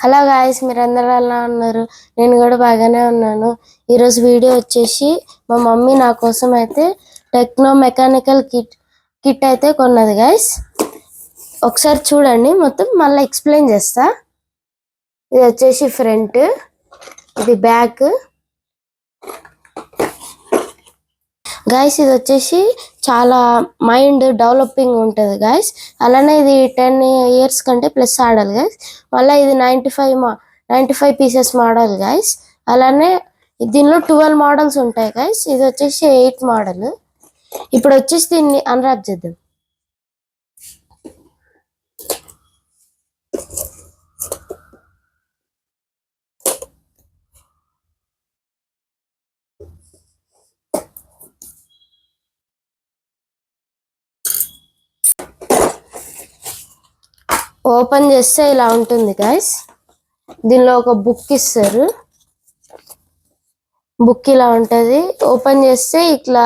Hello guys, మీరందరూ ఎలా ఉన్నారు? నేను కూడా బాగానే ఉన్నాను. ఈరోజు వీడియో వచ్చేసి మా మమ్మీ నా కోసం అయితే టెక్నో మెకానికల్ కిట్ అయితే కొన్నది గాయ్స్. ఒకసారి చూడండి, మొత్తం మళ్ళీ ఎక్స్ప్లెయిన్ చేస్తా. ఇది వచ్చేసి ఫ్రంట్, ఇది బ్యాక్ గాయస్. ఇది వచ్చేసి చాలా మైండ్ డెవలపింగ్ ఉంటుంది గాయస్. అలానే ఇది 10 years కంటే ప్లస్ ఆడాలి గాయస్. మళ్ళీ ఇది 95 పీసెస్ మోడల్ గాయస్. అలానే దీనిలో 12 మోడల్స్ ఉంటాయి గాయస్. ఇది వచ్చేసి 8 మోడల్. ఇప్పుడు వచ్చేసి దీన్ని అన్రాప్ చేద్దాం. ఓపెన్ చేస్తే ఇలా ఉంటుంది గాయస్. దీనిలో ఒక బుక్ ఇస్తారు. బుక్ ఇలా ఉంటుంది. ఓపెన్ చేస్తే ఇట్లా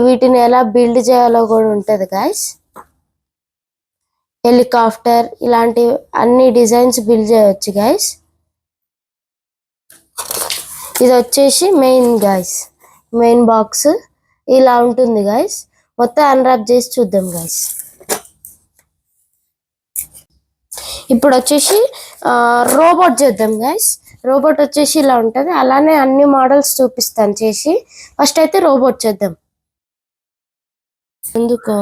వీటిని ఎలా బిల్డ్ చేయాలో కూడా ఉంటుంది గాయస్. హెలికాప్టర్ ఇలాంటి అన్ని డిజైన్స్ బిల్డ్ చేయవచ్చు గాయస్. ఇది వచ్చేసి మెయిన్ గాయస్, మెయిన్ బాక్స్ ఇలా ఉంటుంది గాయస్. మొత్తం అన్రాప్ చేసి చూద్దాం గాయస్. ఇప్పుడు వచ్చేసి రోబోట్ చేద్దాం గైస్. రోబోట్ వచ్చేసి ఇలా ఉంటుంది. అలానే అన్ని మోడల్స్ చూపిస్తాను చేసి. ఫస్ట్ అయితే రోబోట్ చేద్దాం. ఎందుకు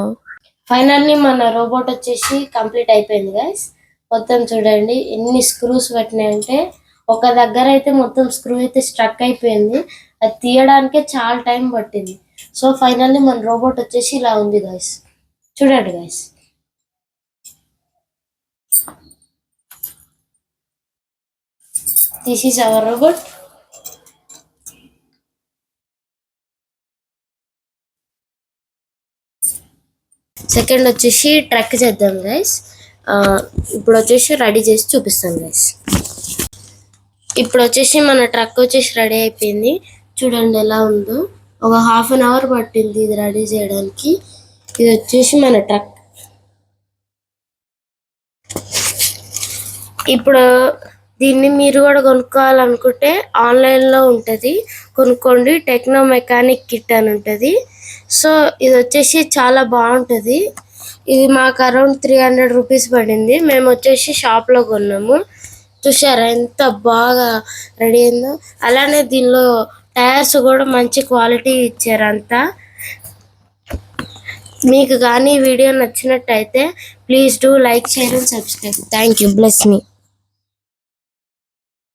ఫైనల్లీ మన రోబోట్ వచ్చేసి కంప్లీట్ అయిపోయింది గైస్. మొత్తం చూడండి ఎన్ని స్క్రూస్ పెట్టినాయంటే, ఒక దగ్గర అయితే మొత్తం స్క్రూ అయితే స్ట్రక్ అయిపోయింది. అది తీయడానికే చాలా టైం పట్టింది. సో ఫైనల్లీ మన రోబోట్ వచ్చేసి ఇలా ఉంది గైస్. చూడండి guys. This is our robot. Second వచ్చేసి ట్రక్ చేద్దాం గైస్. ఇప్పుడు వచ్చేసి రెడీ చేసి చూపిస్తాం గైస్. ఇప్పుడు వచ్చేసి మన ట్రక్ వచ్చేసి రెడీ అయిపోయింది. చూడండి ఎలా ఉందో. ఒక 1/2 hour పట్టింది ఇది రెడీ చేయడానికి. ఇది వచ్చేసి మన ట్రక్. ఇప్పుడు దీన్ని మీరు కూడా కొనుక్కోవాలనుకుంటే ఆన్లైన్లో ఉంటుంది, కొనుక్కోండి. టెక్నో మెకానిక్ కిట్ అని ఉంటుంది. సో ఇది వచ్చేసి చాలా బాగుంటుంది. ఇది మాకు అరౌండ్ 300 రూపీస్ పడింది. మేము వచ్చేసి షాప్లో కొన్నాము. చూసారా ఎంత బాగా రెడీ అయిందో. అలానే దీనిలో టైర్స్ కూడా మంచి క్వాలిటీ ఇచ్చారు అంతా. మీకు కానీ వీడియో నచ్చినట్టయితే please do like, share and subscribe. Thank you. Bless me.